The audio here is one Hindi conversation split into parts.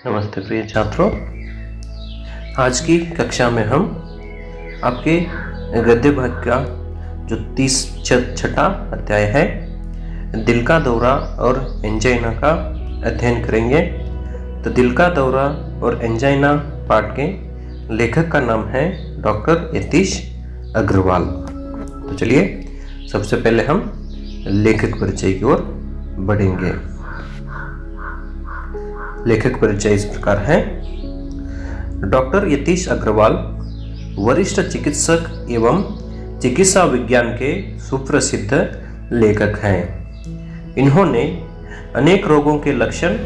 नमस्ते प्रिय छात्रों, आज की कक्षा में हम आपके गद्य भाग का जो 36वां अध्याय है दिल का दौरा और एंजाइना का अध्ययन करेंगे। तो दिल का दौरा और एंजाइना पाठ के लेखक का नाम है डॉक्टर यतीश अग्रवाल। तो चलिए सबसे पहले हम लेखक परिचय की ओर बढ़ेंगे। लेखक परिचय इस प्रकार है। डॉक्टर यतीश अग्रवाल वरिष्ठ चिकित्सक एवं चिकित्सा विज्ञान के सुप्रसिद्ध लेखक हैं। इन्होंने अनेक रोगों के लक्षण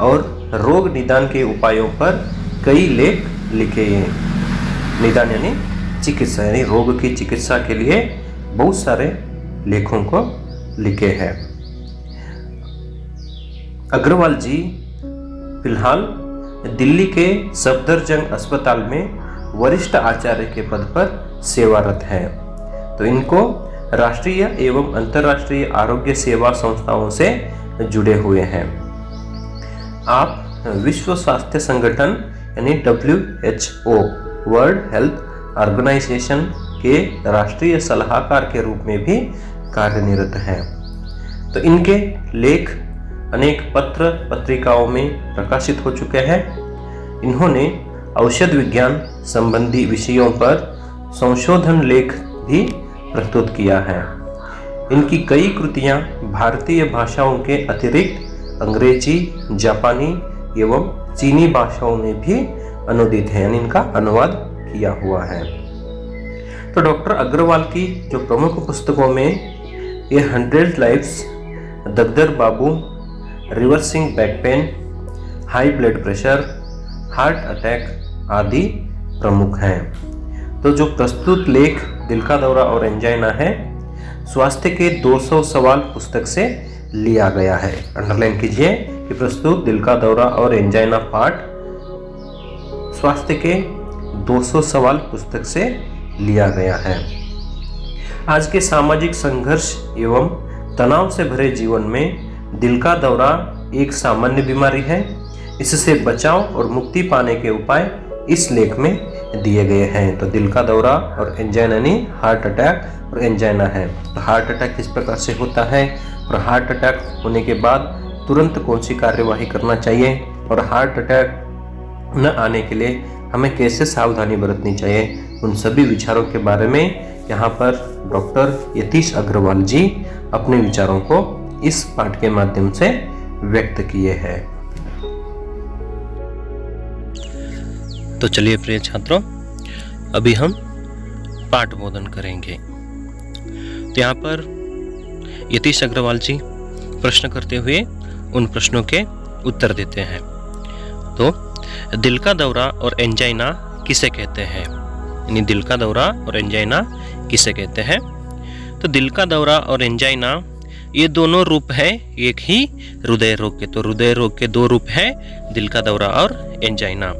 और रोग निदान के उपायों पर कई लेख लिखे हैं। निदान यानी चिकित्सा, यानी रोग की चिकित्सा के लिए बहुत सारे लेखों को लिखे हैं। अग्रवाल जी फिलहाल दिल्ली के सफदरजंग अस्पताल में वरिष्ठ आचार्य के पद पर सेवारत हैं। तो इनको राष्ट्रीय एवं अंतर्राष्ट्रीय आरोग्य सेवा संस्थाओं से जुड़े हुए हैं। आप विश्व स्वास्थ्य संगठन यानी WHO वर्ल्ड हेल्थ ऑर्गेनाइजेशन के राष्ट्रीय सलाहकार के रूप में भी कार्यनिरत हैं। तो इनके लेख अनेक पत्र पत्रिकाओं में प्रकाशित हो चुके हैं। इन्होंने औषध विज्ञान संबंधी विषयों पर संशोधन लेख भी प्रस्तुत किया है। इनकी कई कृतियां भारतीय भाषाओं के अतिरिक्त अंग्रेजी, जापानी एवं चीनी भाषाओं में भी अनुदित है, यानी इनका अनुवाद किया हुआ है। तो डॉक्टर अग्रवाल की जो प्रमुख पुस्तकों में ये 100 lifes, Dagdar Babu, reversing back pain, high blood pressure, heart attack आदि प्रमुख हैं। तो जो प्रस्तुत लेख दिल का दौरा और एंजाइना है, स्वास्थ्य के 200 सवाल पुस्तक से लिया गया है। अंडरलाइन कीजिए कि प्रस्तुत दिल का दौरा और एंजाइना पाठ स्वास्थ्य के 200 सवाल पुस्तक से लिया गया है। आज के सामाजिक संघर्ष एवं तनाव से भरे जीवन में दिल का दौरा एक सामान्य बीमारी है। इससे बचाव और मुक्ति पाने के उपाय इस लेख में दिए गए हैं। तो दिल का दौरा और एंजाइना यानी हार्ट अटैक और एंजाइना है। तो हार्ट अटैक किस प्रकार से होता है और हार्ट अटैक होने के बाद तुरंत कौन सी कार्यवाही करना चाहिए और हार्ट अटैक न आने के लिए हमें कैसे सावधानी बरतनी चाहिए, उन सभी विचारों के बारे में यहाँ पर डॉक्टर यतीश अग्रवाल जी अपने विचारों को इस पाठ के माध्यम से व्यक्त किए हैं। तो चलिए प्रिय छात्रों, अभी हम पाठ बोधन करेंगे। तो यहाँ पर यतीश अग्रवाल जी प्रश्न करते हुए उन प्रश्नों के उत्तर देते हैं। तो दिल का दौरा और एंजाइना किसे कहते हैं, यानी दिल का दौरा और एंजाइना किसे कहते हैं। तो दिल का दौरा और एंजाइना ये दोनों रूप है एक ही हृदय रोग के। तो हृदय रोग के दो रूप हैं, दिल का दौरा और एंजाइना।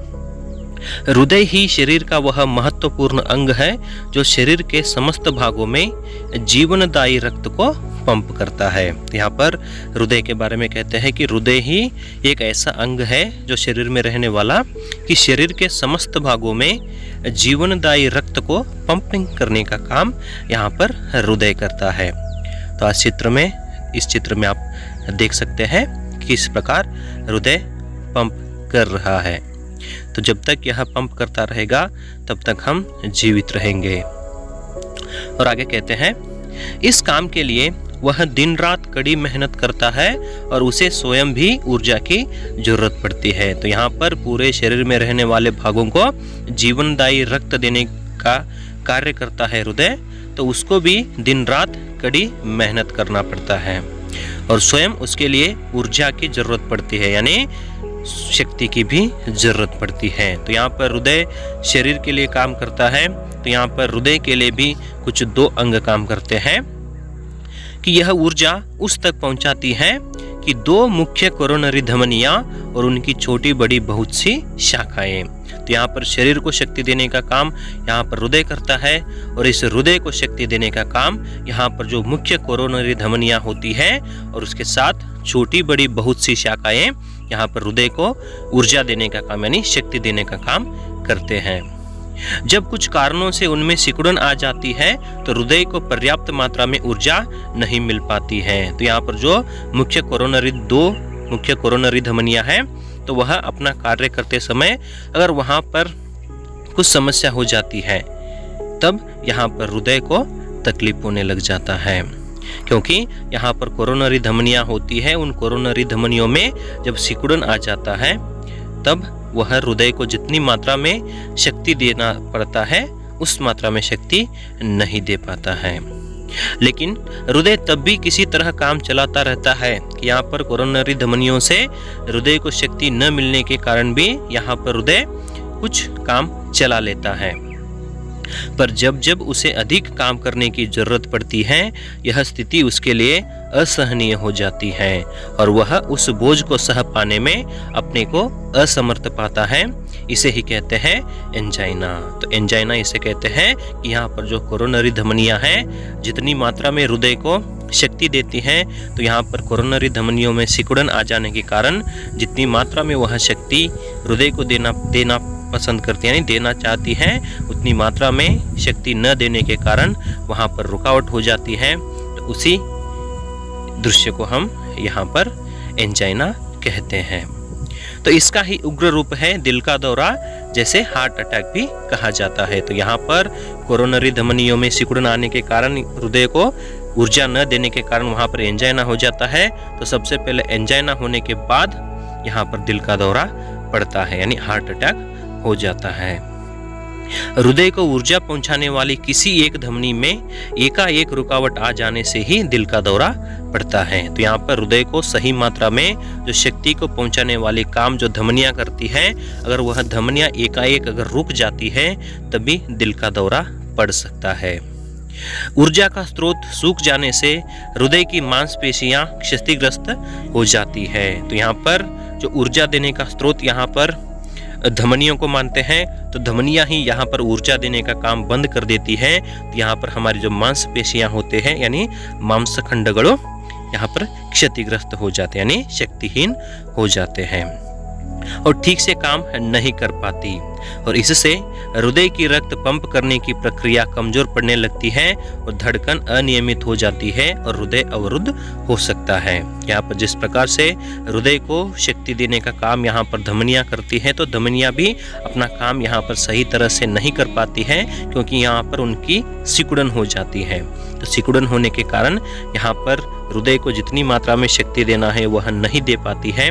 हृदय ही शरीर का वह महत्वपूर्ण अंग है जो शरीर के समस्त भागों में जीवनदायी रक्त को पंप करता है। यहाँ पर हृदय के बारे में कहते हैं कि हृदय ही एक ऐसा अंग है जो शरीर में रहने वाला कि शरीर के समस्त भागों में जीवनदायी रक्त को पंपिंग करने का काम यहाँ पर हृदय करता है। तो इस चित्र में आप देख सकते हैं कि इस प्रकार हृदय पंप कर रहा है। तो जब तक यह पंप करता रहेगा तब तक हम जीवित रहेंगे। और आगे कहते हैं, इस काम के लिए वह दिन रात कड़ी मेहनत करता है और उसे स्वयं भी ऊर्जा की जरूरत पड़ती है। तो यहाँ पर पूरे शरीर में रहने वाले भागों को जीवनदायी रक्त देने का कार्य करता है हृदय, तो उसको भी दिन रात कड़ी मेहनत करना पड़ता है और स्वयं उसके लिए ऊर्जा की जरूरत पड़ती है, यानी शक्ति की भी जरूरत पड़ती है। तो यहाँ पर हृदय शरीर के लिए काम करता है, तो यहाँ पर हृदय के लिए भी कुछ दो अंग काम करते हैं कि यह ऊर्जा उस तक पहुंचाती है कि दो मुख्य कोरोनरी धमनियां और उनकी छोटी बड़ी बहुत सी शाखाएं। तो यहाँ पर शरीर को शक्ति देने का काम यहाँ पर हृदय करता है और इस हृदय को शक्ति देने का काम यहाँ पर जो मुख्य कोरोनरी धमनियां होती है और उसके साथ छोटी बड़ी बहुत सी शाखाएं यहाँ पर हृदय को ऊर्जा देने का काम यानी शक्ति देने का काम करते हैं। जब कुछ कारणों से उनमें सिकुड़न आ जाती है तो हृदय को पर्याप्त मात्रा में ऊर्जा नहीं मिल पाती है। तो यहाँ पर जो मुख्य कोरोनरी धमनियां हैं तो वह अपना कार्य करते समय अगर वहां पर कुछ समस्या हो जाती है तब यहाँ पर हृदय को तकलीफ होने लग जाता है, क्योंकि यहाँ पर कोरोनरी धमनियां होती है। उन कोरोनरी धमनियों में जब सिकुड़न आ जाता है तब वह हृदय को जितनी मात्रा में शक्ति देना पड़ता है उस मात्रा में शक्ति नहीं दे पाता है। लेकिन हृदय तब भी किसी तरह काम चलाता रहता है कि यहाँ पर कोरोनरी धमनियों से हृदय को शक्ति न मिलने के कारण भी यहाँ पर हृदय कुछ काम चला लेता है। पर जब जब उसे अधिक काम करने की जरूरत पड़ती है यह स्थिति उसके लिए असहनीय हो जाती है और वह उस बोझ को सह पाने में अपने को असमर्थ पाता है। इसे ही कहते हैं एंजाइना। तो एंजाइना इसे कहते हैं कि यहाँ पर जो कोरोनरी धमनियां हैं जितनी मात्रा में हृदय को शक्ति देती हैं तो यहाँ पर कोरोनरी धमनियों में सिकुड़न आ जाने के कारण जितनी मात्रा में वह शक्ति हृदय को देना पसंद करती है यानी देना चाहती हैं उतनी मात्रा में शक्ति न देने के कारण वहाँ पर रुकावट हो जाती है। तो उसी दृश्य को हम यहाँ पर एंजाइना कहते हैं। तो इसका ही उग्र रूप है दिल का दौरा, जैसे हार्ट अटैक भी कहा जाता है। तो यहाँ पर कोरोनरी धमनियों में सिकुड़न आने के कारण हृदय को ऊर्जा न देने के कारण वहाँ पर एंजाइना हो जाता है। तो सबसे पहले एंजाइना होने के बाद यहाँ पर दिल का दौरा पड़ता है यानी हार्ट अटैक हो जाता है। हृदय को ऊर्जा पहुंचाने वाली किसी एक धमनी में एकाएक रुकावट आ जाने से ही दिल का दौरा पड़ता है। तो यहाँ पर हृदय को सही मात्रा में जो शक्ति को पहुंचाने वाले काम जो धमनियां करती है अगर वह धमनियां एकाएक अगर रुक जाती है तभी दिल का दौरा पड़ सकता है। ऊर्जा का स्रोत सूख जाने से हृदय की मांसपेशियां क्षतिग्रस्त हो जाती है। तो यहाँ पर जो ऊर्जा देने का स्रोत यहाँ पर धमनियों को मानते हैं तो धमनियां ही यहाँ पर ऊर्जा देने का काम बंद कर देती है। तो यहाँ पर हमारी जो मांसपेशियां होते हैं यानी मांसखंडगणों यहाँ पर क्षतिग्रस्त हो जाते हैं यानी शक्तिहीन हो जाते हैं और ठीक से काम नहीं कर पाती और इससे हृदय की रक्त पंप करने की प्रक्रिया कमजोर पड़ने लगती है और धड़कन अनियमित हो जाती है और हृदय अवरुद्ध हो सकता है। यहाँ पर जिस प्रकार से हृदय को शक्ति देने का काम यहाँ पर धमनियां करती है तो धमनियां भी अपना काम यहाँ पर सही तरह से नहीं कर पाती है क्योंकि यहाँ पर उनकी सिकुड़न हो जाती है। तो सिकुड़न होने के कारण यहाँ पर हृदय को जितनी मात्रा में शक्ति देना है वह नहीं दे पाती है।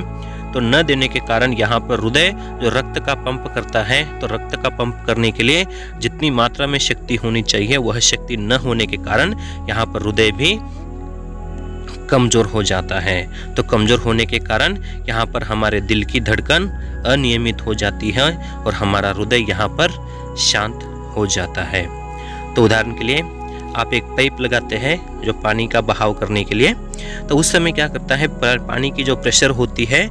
तो न देने के कारण यहाँ पर हृदय जो रक्त का पंप करता है तो रक्त का पंप करने के लिए जितनी मात्रा में शक्ति होनी चाहिए वह शक्ति न होने के कारण यहाँ पर हृदय भी कमजोर हो जाता है। तो कमजोर होने के कारण यहाँ पर हमारे दिल की धड़कन अनियमित हो जाती है और हमारा हृदय यहाँ पर शांत हो जाता है। तो उदाहरण के लिए आप एक पाइप लगाते हैं जो पानी का बहाव करने के लिए, तो उस समय क्या करता है पानी की जो प्रेशर होती है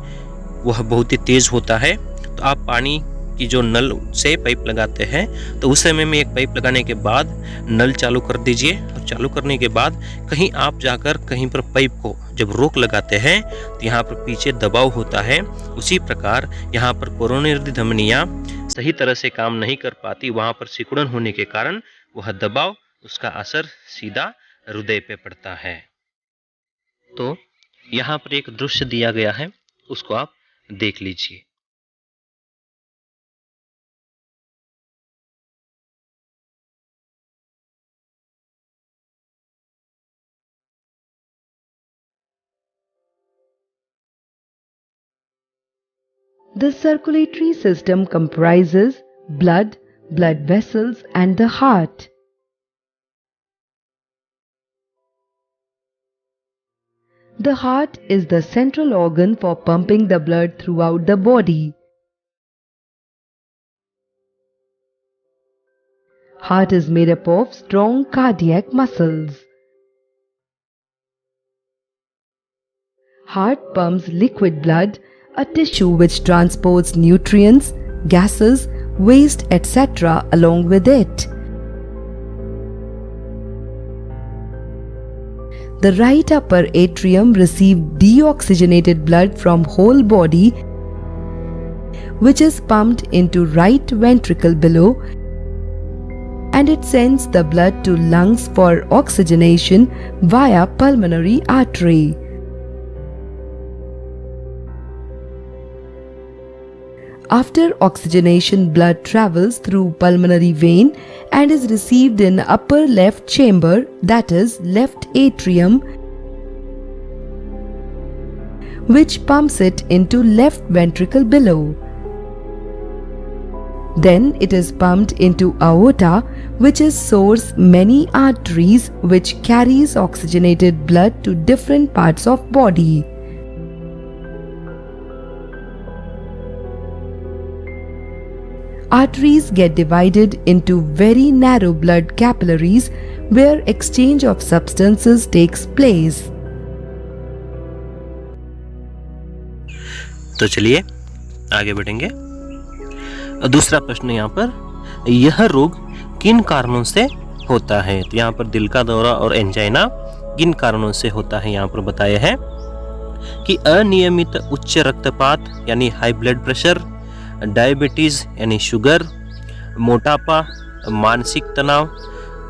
वह बहुत ही तेज होता है। तो आप पानी की जो नल से पाइप लगाते हैं तो उस समय में एक पाइप लगाने के बाद नल चालू कर दीजिए और चालू करने के बाद कहीं आप जाकर कहीं पर पाइप को जब रोक लगाते हैं तो यहाँ पर पीछे दबाव होता है। उसी प्रकार यहाँ पर कोरोनरी धमनियाँ सही तरह से काम नहीं कर पाती, वहाँ पर सिकुड़न होने के कारण वह दबाव उसका असर सीधा हृदय पे पड़ता है। तो यहाँ पर एक दृश्य दिया गया है, उसको आप देख लीजिए। The circulatory system comprises blood, blood vessels, and the heart. The heart is the central organ for pumping the blood throughout the body. Heart is made up of strong cardiac muscles. Heart pumps liquid blood, a tissue which transports nutrients, gases, waste, etc. along with it. the right upper atrium receives deoxygenated blood from whole body, which is pumped into right ventricle below, and it sends the blood to lungs for oxygenation via pulmonary artery. After oxygenation, blood travels through pulmonary vein and is received in upper left chamber, that is left atrium, which pumps it into left ventricle below. Then it is pumped into aorta, which is source many arteries which carries oxygenated blood to different parts of body. Arteries get divided into very narrow blood capillaries where exchange of substances takes place. तो चलिए आगे बढ़ेंगे। दूसरा प्रश्न यहाँ पर, यह रोग किन कारणों से होता है? तो यहाँ पर दिल का दौरा और एंजाइना किन कारणों से होता है यहाँ पर बताया है कि अनियमित उच्च रक्तपात यानी हाई ब्लड प्रेशर, डायबिटीज यानी शुगर, मोटापा, मानसिक तनाव,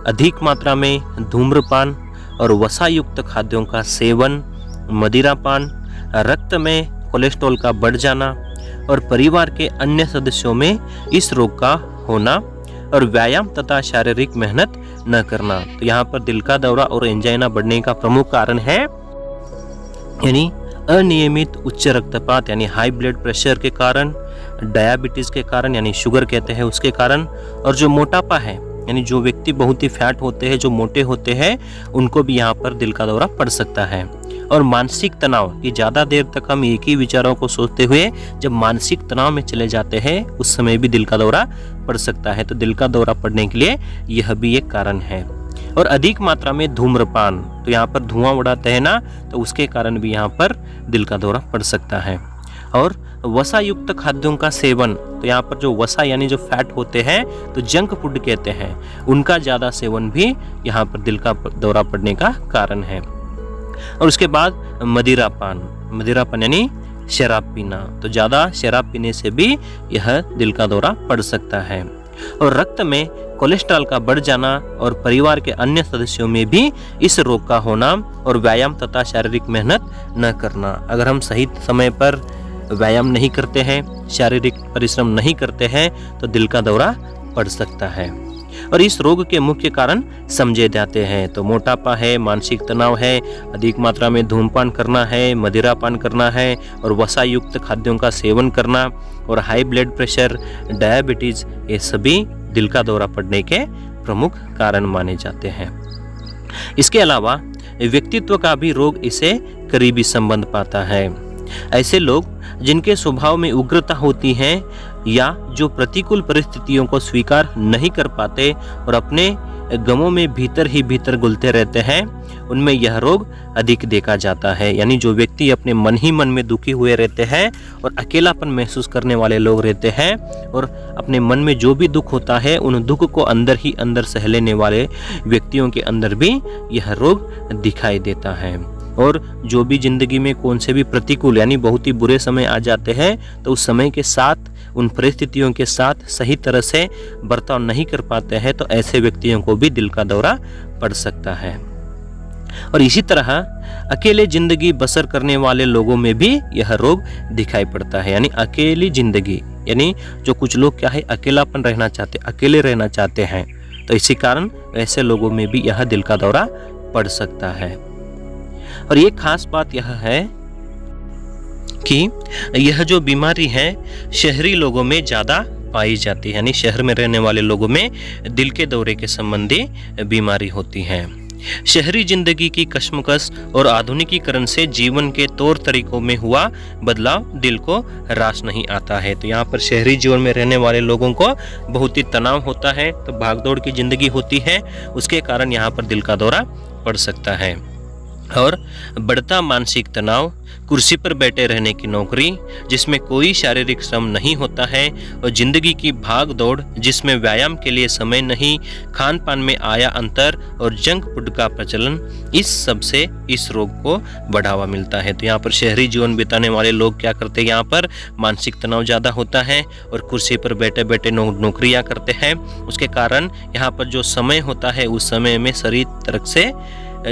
अधिक मात्रा में धूम्रपान और वसायुक्त खाद्यों का सेवन, मदिरापान, रक्त में कोलेस्ट्रॉल का बढ़ जाना और परिवार के अन्य सदस्यों में इस रोग का होना और व्यायाम तथा शारीरिक मेहनत न करना। तो यहाँ पर दिल का दौरा और एंजाइना बढ़ने का प्रमुख कारण है यानी अनियमित उच्च रक्तपात यानी हाई ब्लड प्रेशर के कारण, डायबिटीज के कारण यानी शुगर कहते हैं उसके कारण, और जो मोटापा है यानी जो व्यक्ति बहुत ही फैट होते हैं, जो मोटे होते हैं, उनको भी यहाँ पर दिल का दौरा पड़ सकता है। और मानसिक तनाव कि ज़्यादा देर तक हम एक ही विचारों को सोचते हुए जब मानसिक तनाव में चले जाते हैं उस समय भी दिल का दौरा पड़ सकता है। तो दिल का दौरा पड़ने के लिए यह भी एक कारण है। और अधिक मात्रा में धूम्रपान, तो यहाँ पर धुआं उड़ाते हैं ना, तो उसके कारण भी यहाँ पर दिल का दौरा पड़ सकता है। और वसायुक्त खाद्यों का सेवन, तो यहाँ पर जो वसा यानी जो फैट होते हैं तो जंक फूड कहते हैं, उनका ज़्यादा सेवन भी यहाँ पर दिल का दौरा पड़ने का कारण है। और उसके बाद मदिरापान यानी शराब पीना, तो ज़्यादा शराब पीने से भी यह दिल का दौरा पड़ सकता है। और रक्त में कोलेस्ट्रॉल का बढ़ जाना और परिवार के अन्य सदस्यों में भी इस रोग का होना और व्यायाम तथा शारीरिक मेहनत न करना। अगर हम सही समय पर व्यायाम नहीं करते हैं, शारीरिक परिश्रम नहीं करते हैं, तो दिल का दौरा पड़ सकता है। और इस रोग के मुख्य कारण समझे जाते हैं, तो मोटापा है, मानसिक तनाव है, अधिक मात्रा में धूम्रपान करना है, मदिरापान करना है और वसायुक्त खाद्यों का सेवन करना और हाई ब्लड प्रेशर, डायबिटीज, ये सभी दिल का दौरा पड़ने के प्रमुख कारण माने जाते हैं। इसके अलावा व्यक्तित्व का भी रोग इसे करीबी संबंध पाता है। ऐसे लोग जिनके स्वभाव में उग्रता होती है या जो प्रतिकूल परिस्थितियों को स्वीकार नहीं कर पाते और अपने गमों में भीतर ही भीतर घुलते रहते हैं, उनमें यह रोग अधिक देखा जाता है। यानी जो व्यक्ति अपने मन ही मन में दुखी हुए रहते हैं और अकेलापन महसूस करने वाले लोग रहते हैं और अपने मन में जो भी दुख होता है उन दुख को अंदर ही अंदर सह लेने वाले व्यक्तियों के अंदर भी यह रोग दिखाई देता है। और जो भी जिंदगी में कौन से भी प्रतिकूल यानी बहुत ही बुरे समय आ जाते हैं, तो उस समय के साथ उन परिस्थितियों के साथ सही तरह से बर्ताव नहीं कर पाते हैं, तो ऐसे व्यक्तियों को भी दिल का दौरा पड़ सकता है। और इसी तरह अकेले जिंदगी बसर करने वाले लोगों में भी यह रोग दिखाई पड़ता है। यानी अकेली जिंदगी यानी जो कुछ लोग क्या है अकेलापन रहना चाहते, अकेले रहना चाहते हैं, तो इसी कारण ऐसे लोगों में भी यह दिल का दौरा पड़ सकता है। और ये खास बात यह है कि यह जो बीमारी है शहरी लोगों में ज़्यादा पाई जाती है। यानी शहर में रहने वाले लोगों में दिल के दौरे के संबंधी बीमारी होती है। शहरी जिंदगी की कश्मकश और आधुनिकीकरण से जीवन के तौर तरीकों में हुआ बदलाव दिल को रास नहीं आता है। तो यहाँ पर शहरी जीवन में रहने वाले लोगों को बहुत ही तनाव होता है, तो भागदौड़ की जिंदगी होती है, उसके कारण यहाँ पर दिल का दौरा पड़ सकता है। और बढ़ता मानसिक तनाव, कुर्सी पर बैठे रहने की नौकरी जिसमें कोई शारीरिक श्रम नहीं होता है और जिंदगी की भाग दौड़ जिसमें व्यायाम के लिए समय नहीं, खान पान में आया अंतर और जंक फूड का प्रचलन, इस सब से इस रोग को बढ़ावा मिलता है। तो यहाँ पर शहरी जीवन बिताने वाले लोग क्या करते हैं, यहाँ पर मानसिक तनाव ज़्यादा होता है और कुर्सी पर बैठे बैठे नौकरियाँ करते हैं। उसके कारण यहाँ पर जो समय होता है उस समय में शरीर तरह से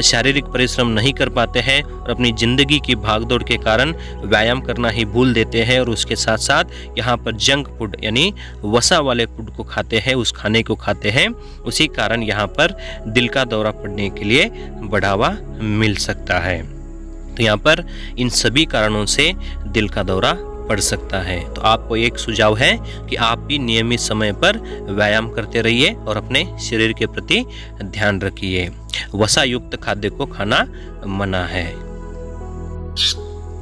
शारीरिक परिश्रम नहीं कर पाते हैं और अपनी ज़िंदगी की भागदौड़ के कारण व्यायाम करना ही भूल देते हैं और उसके साथ साथ यहाँ पर जंक फूड यानी वसा वाले फूड को खाते हैं, उस खाने को खाते हैं। उसी कारण यहाँ पर दिल का दौरा पड़ने के लिए बढ़ावा मिल सकता है। तो यहाँ पर इन सभी कारणों से दिल का दौरा पड़ सकता है। तो आपको एक सुझाव है कि आप भी नियमित समय पर व्यायाम करते रहिए और अपने शरीर के प्रति ध्यान रखिए। वसा युक्त खाद्य को खाना मना है।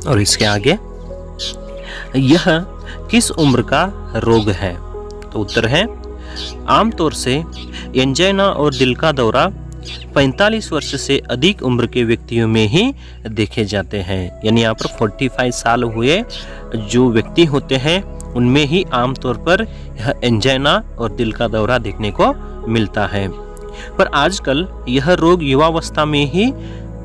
और इसके आगे, यह किस उम्र का रोग है? तो उत्तर है, आमतौर से एंजाइना और दिल का दौरा 45 वर्ष से अधिक उम्र के व्यक्तियों में ही देखे जाते हैं। यानी यहाँ पर 45 साल हुए जो व्यक्ति होते हैं उनमें ही आमतौर पर यह एंजाइना और दिल का दौरा देखने को मिलता है। पर आजकल यह रोग युवावस्था में ही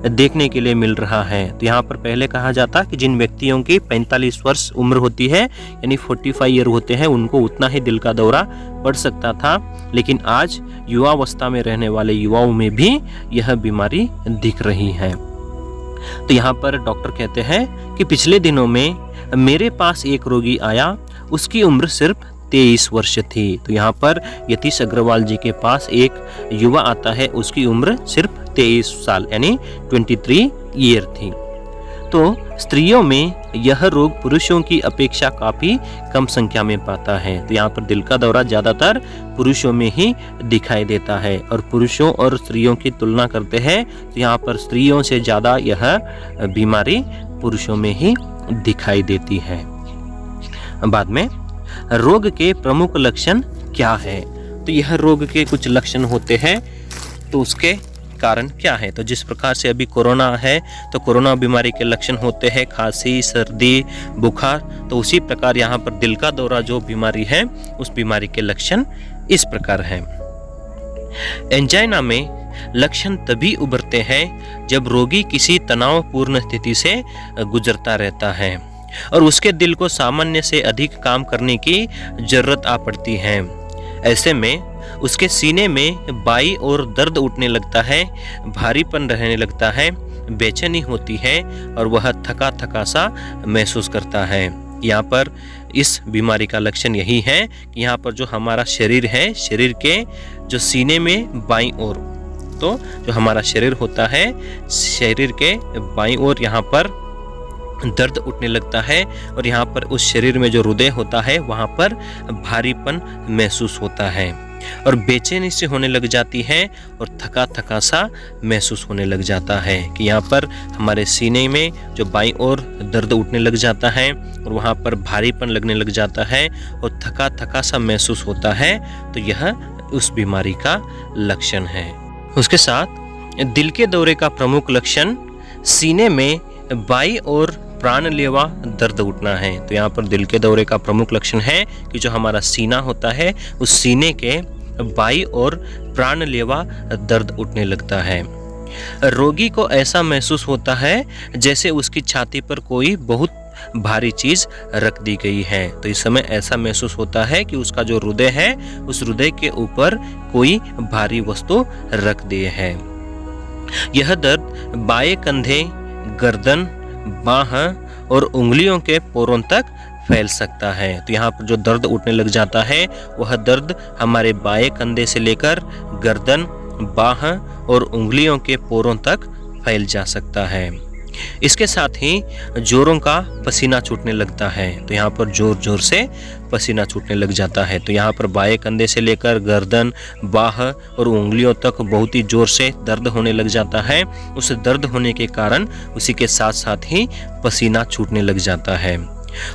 देखने के लिए मिल रहा है। तो यहाँ पर पहले कहा जाता कि जिन व्यक्तियों की 45 वर्ष उम्र होती है यानी 45 ईयर होते हैं उनको उतना ही दिल का दौरा पड़ सकता था, लेकिन आज युवावस्था में रहने वाले युवाओं में भी यह बीमारी दिख रही है। तो यहाँ पर डॉक्टर कहते हैं कि पिछले दिनों में मेरे पास एक रोगी आया, उसकी उम्र सिर्फ 23 वर्ष थी। तो यहाँ पर यतीश अग्रवाल जी के पास एक युवा आता है, उसकी उम्र सिर्फ 23 साल यानी 23 ईयर थी। तो स्त्रियों में यह रोग पुरुषों की अपेक्षा काफी कम संख्या में पाता है। तो यहाँ पर दिल का दौरा ज्यादातर पुरुषों में ही दिखाई देता है और पुरुषों और स्त्रियों की तुलना करते हैं तो यहाँ पर स्त्रियों से ज्यादा यह बीमारी पुरुषों में ही दिखाई देती है। बाद में रोग के प्रमुख लक्षण क्या है? तो यह रोग के कुछ लक्षण होते हैं, तो उसके कारण क्या है? तो जिस प्रकार से अभी कोरोना है तो कोरोना बीमारी के लक्षण होते हैं खांसी, सर्दी, बुखार, तो उसी प्रकार यहाँ पर दिल का दौरा जो बीमारी है उस बीमारी के लक्षण इस प्रकार हैं। एंजाइना में लक्षण तभी उभरते हैं जब रोगी किसी तनावपूर्ण स्थिति से गुजरता रहता है और उसके दिल को सामान्य से अधिक काम करने की जरूरत आ पड़ती है। ऐसे में उसके सीने में बाईं ओर दर्द उठने लगता है, भारीपन रहने लगता है, बेचैनी होती है और वह थका थका सा महसूस करता है। यहाँ पर इस बीमारी का लक्षण यही है कि यहाँ पर जो हमारा शरीर है, शरीर के जो सीने में बाईं ओर, तो जो हमारा शरीर होता है शरीर के बाईं ओर यहाँ पर दर्द उठने लगता है और यहाँ पर उस शरीर में जो हृदय होता है वहाँ पर भारीपन महसूस होता है और बेचैनी से होने लग जाती है और थका थका सा महसूस होने लग जाता है कि यहाँ पर हमारे सीने में जो बाईं ओर दर्द उठने लग जाता है और वहाँ पर भारीपन लगने लग जाता है और थका थका सा महसूस होता है, तो यह उस बीमारी का लक्षण है। उसके साथ दिल के दौरे का प्रमुख लक्षण सीने में बाईं ओर प्राणलेवा दर्द उठना है। तो यहाँ पर दिल के दौरे का प्रमुख लक्षण है कि जो हमारा सीना होता है उस सीने के बाईं ओर प्राणलेवा दर्द उठने लगता है। रोगी को ऐसा महसूस होता है जैसे उसकी छाती पर कोई बहुत भारी चीज रख दी गई है। तो इस समय ऐसा महसूस होता है कि उसका जो हृदय है उस हृदय के ऊपर कोई भारी वस्तु रख दी है। यह दर्द बाएं कंधे, गर्दन, बाह और उंगलियों के पोरों तक फैल सकता है। तो यहाँ पर जो दर्द उठने लग जाता है वह दर्द हमारे बाएं कंधे से लेकर गर्दन, बाह और उंगलियों के पोरों तक फैल जा सकता है। इसके साथ ही जोरों का पसीना छूटने लगता है। तो यहाँ पर जोर जोर से पसीना छूटने लग जाता है। तो यहाँ पर बाएं कंधे से लेकर गर्दन, बाह और उंगलियों तक बहुत ही जोर से दर्द होने लग जाता है। उस दर्द होने के कारण उसी के साथ साथ ही पसीना छूटने लग जाता है।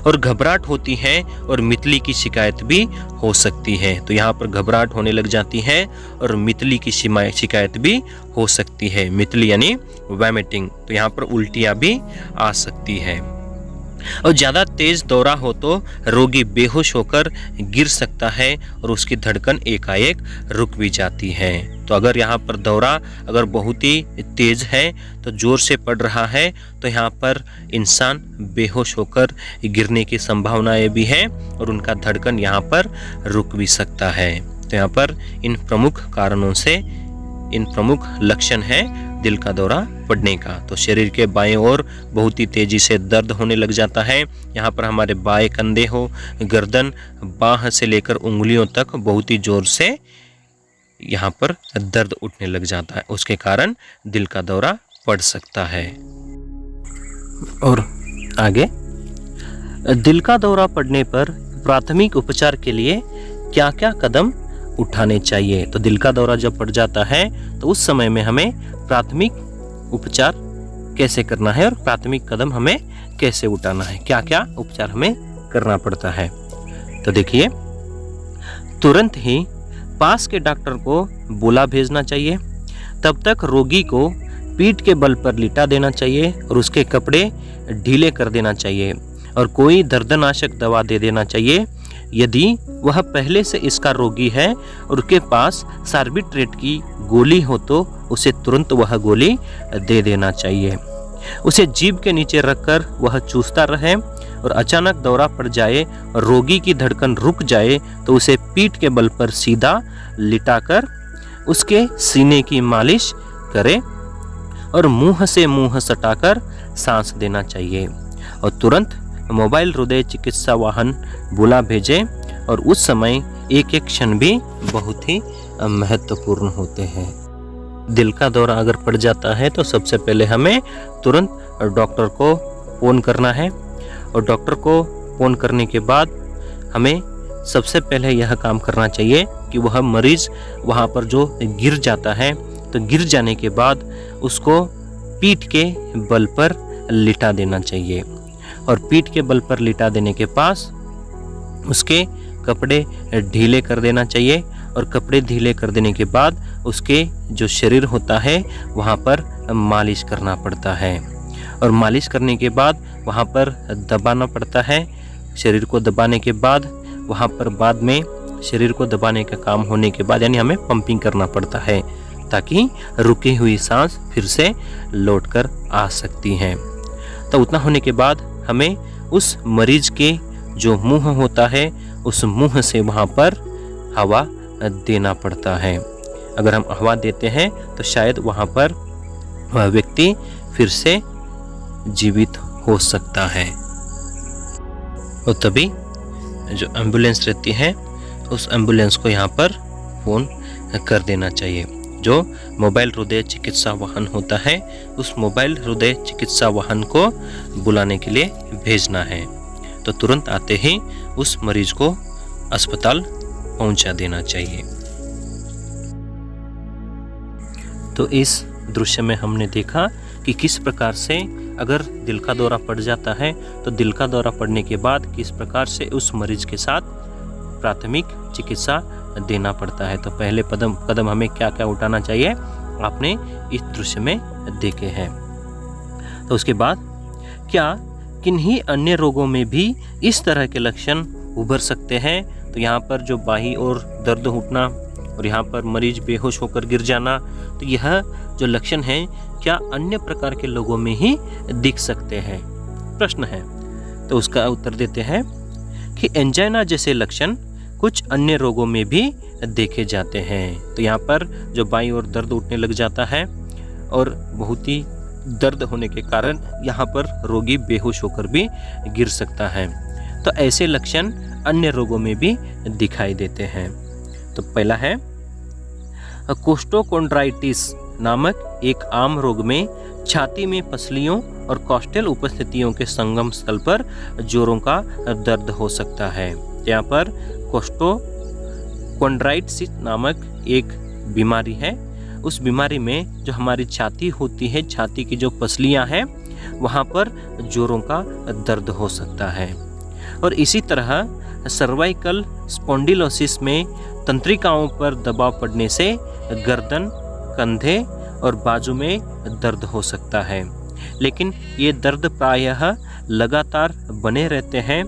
और घबराहट होती है और मितली की शिकायत भी हो सकती है। तो यहाँ पर घबराहट होने लग जाती है और मितली की शिकायत भी हो सकती है। मितली यानी वॉमिटिंग। तो यहाँ पर उल्टियाँ भी आ सकती है। और ज़्यादा तेज दौरा हो तो रोगी बेहोश होकर गिर सकता है और उसकी धड़कन एकाएक रुक भी जाती है। तो अगर यहाँ पर दौरा अगर बहुत ही तेज है तो जोर से पड़ रहा है तो यहाँ पर इंसान बेहोश होकर गिरने की संभावनाएं भी है और उनका धड़कन यहाँ पर रुक भी सकता है। तो यहाँ पर इन प्रमुख कारणों से इन प्रमुख लक्षण है दिल का दौरा पड़ने का। तो शरीर के बाएं ओर बहुत ही तेजी से दर्द होने लग जाता है। यहाँ पर हमारे बाएं कंधे हो, गर्दन, बाह से लेकर उंगलियों तक बहुत ही जोर से यहाँ पर दर्द उठने लग जाता है। उसके कारण दिल का दौरा पड़ सकता है। और आगे, दिल का दौरा पड़ने पर प्राथमिक उपचार के लिए क्या क्या कदम उठाने चाहिए। तो दिल का दौरा जब पड़ जाता है तो उस समय में हमें प्राथमिक उपचार कैसे करना है और प्राथमिक कदम हमें कैसे उठाना है, क्या क्या उपचार हमें करना पड़ता है। तो देखिए, तुरंत ही पास के डॉक्टर को बुला भेजना चाहिए। तब तक रोगी को पीठ के बल पर लिटा देना चाहिए और उसके कपड़े ढीले कर देना चाहिए और कोई दर्दनाशक दवा दे देना चाहिए। यदि वह पहले से इसका रोगी है और उसके पास सार्बिट्रेट की गोली हो तो उसे तुरंत वह गोली दे देना चाहिए। उसे जीभ के नीचे रखकर वह चूसता रहे और अचानक दौरा पड़ जाए और रोगी की धड़कन रुक जाए तो उसे पीठ के बल पर सीधा लिटाकर उसके सीने की मालिश करे और मुंह से मुंह सटाकर सांस देना चाहिए और तुरंत मोबाइल हृदय चिकित्सा वाहन बुला भेजे। और उस समय एक एक क्षण भी बहुत ही महत्वपूर्ण होते हैं। दिल का दौरा अगर पड़ जाता है तो सबसे पहले हमें तुरंत डॉक्टर को फोन करना है और डॉक्टर को फोन करने के बाद हमें सबसे पहले यह काम करना चाहिए कि वह मरीज वहाँ पर जो गिर जाता है तो गिर जाने के बाद उसको पीठ के बल पर लिटा देना चाहिए और पीठ के बल पर लिटा देने के पास उसके कपड़े ढीले कर देना चाहिए और कपड़े ढीले कर देने के बाद उसके जो शरीर होता है वहाँ पर मालिश करना पड़ता है और मालिश करने के बाद वहाँ पर दबाना पड़ता है। शरीर को दबाने के बाद वहाँ पर बाद में शरीर को दबाने का काम होने के बाद यानी हमें पंपिंग करना पड़ता है ताकि रुकी हुई सांस फिर से लौट कर आ सकती है। तो उतना होने के बाद हमें उस मरीज के जो मुंह होता है उस मुंह से वहाँ पर हवा देना पड़ता है। अगर हम हवा देते हैं तो शायद वहाँ पर वह व्यक्ति फिर से जीवित हो सकता है। और तभी जो एम्बुलेंस रहती है उस एम्बुलेंस को यहाँ पर फ़ोन कर देना चाहिए। जो मोबाइल हृदय चिकित्सा वाहन होता है उस मोबाइल हृदय चिकित्सा वाहन को बुलाने के लिए भेजना है। तो तुरंत आते ही उस मरीज को अस्पताल पहुंचा देना चाहिए। तो इस दृश्य में हमने देखा कि किस प्रकार से अगर दिल का दौरा पड़ जाता है तो दिल का दौरा पड़ने के बाद किस प्रकार से उस मरीज के साथ प्राथमिक चिकित्सा देना पड़ता है। तो पहले कदम हमें क्या क्या उठाना चाहिए आपने इस दृश्य में देखे हैं। तो उसके बाद क्या किन्हीं अन्य रोगों में भी इस तरह के लक्षण उभर सकते हैं। तो यहाँ पर जो बाही और दर्द उठना और यहाँ पर मरीज बेहोश होकर गिर जाना, तो यह जो लक्षण हैं क्या अन्य प्रकार के लोगों में ही दिख सकते हैं, प्रश्न है। तो उसका उत्तर देते हैं कि एंजाइना जैसे लक्षण कुछ अन्य रोगों में भी देखे जाते हैं। तो यहाँ पर जो बाईं ओर दर्द उठने लग जाता है और बहुत ही दर्द होने के कारण यहाँ पर रोगी बेहोश होकर भी गिर सकता है। तो ऐसे लक्षण अन्य रोगों में भी दिखाई देते हैं। तो पहला है कोस्टोकोंड्राइटिस नामक एक आम रोग में छाती में पसलियों और कॉस्टल उपस्थितियों के संगम स्थल पर जोड़ों का दर्द हो सकता है। यहाँ पर कोस्टोकोंड्राइटिस नामक एक बीमारी है। उस बीमारी में जो हमारी छाती होती है, छाती की जो पसलियां हैं वहाँ पर जोड़ों का दर्द हो सकता है। और इसी तरह सर्वाइकल स्पॉन्डिलोसिस में तंत्रिकाओं पर दबाव पड़ने से गर्दन, कंधे और बाजू में दर्द हो सकता है, लेकिन ये दर्द प्रायः लगातार बने रहते हैं,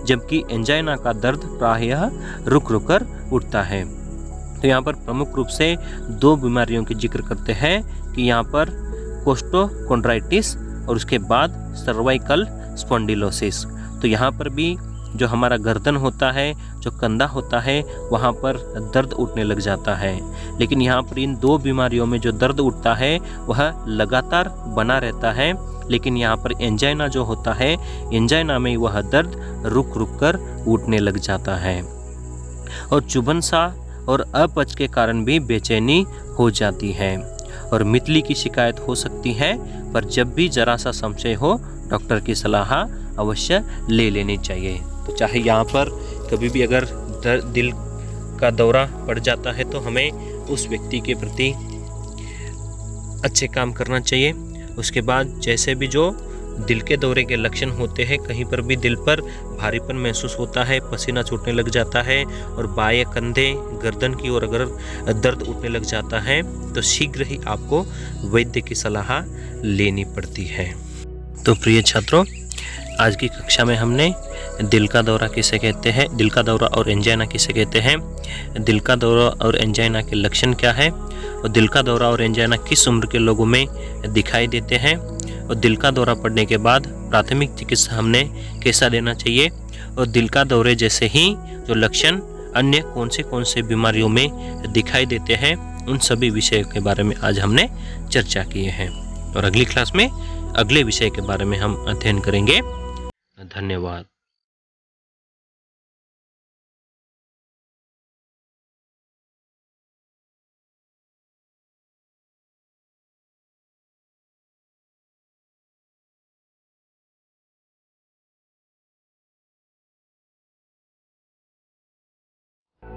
जबकि एंजाइना का दर्द प्रायः रुक रुक कर उठता है। तो यहाँ पर प्रमुख रूप से 2 बीमारियों की जिक्र करते हैं कि यहाँ पर कोस्टोकोंड्राइटिस और उसके बाद सर्वाइकल स्पॉन्डिलोसिस। तो यहाँ पर भी जो हमारा गर्दन होता है, जो कंधा होता है, वहाँ पर दर्द उठने लग जाता है, लेकिन यहाँ पर इन 2 बीमारियों में जो दर्द उठता है वह लगातार बना रहता है, लेकिन यहाँ पर एंजाइना जो होता है, एंजाइना में वह दर्द रुक रुक कर उठने लग जाता है। और चुभन सा और अपच के कारण भी बेचैनी हो जाती है और मितली की शिकायत हो सकती है, पर जब भी जरा सा संशय हो डॉक्टर की सलाह अवश्य ले लेनी चाहिए। तो चाहे यहाँ पर कभी भी अगर दिल का दौरा पड़ जाता है तो हमें उस व्यक्ति के प्रति अच्छे काम करना चाहिए। उसके बाद जैसे भी जो दिल के दौरे के लक्षण होते हैं, कहीं पर भी दिल पर भारीपन महसूस होता है, पसीना छूटने लग जाता है और बाएं कंधे, गर्दन की ओर अगर दर्द उठने लग जाता है तो शीघ्र ही आपको वैद्य की सलाह लेनी पड़ती है। तो प्रिय छात्रों, आज की कक्षा में हमने दिल का दौरा किसे कहते हैं, दिल का दौरा और एंजाइना किसे कहते हैं, दिल का दौरा और एंजाइना के लक्षण क्या है, और दिल का दौरा और एंजाइना किस उम्र के लोगों में दिखाई देते हैं, और दिल का दौरा पड़ने के बाद प्राथमिक चिकित्सा हमने कैसा देना चाहिए, और दिल का दौरे जैसे ही जो लक्षण अन्य कौन से बीमारियों में दिखाई देते हैं, उन सभी विषयों के बारे में आज हमने चर्चा किए हैं। और अगली क्लास में अगले विषय के बारे में हम अध्ययन करेंगे। धन्यवाद।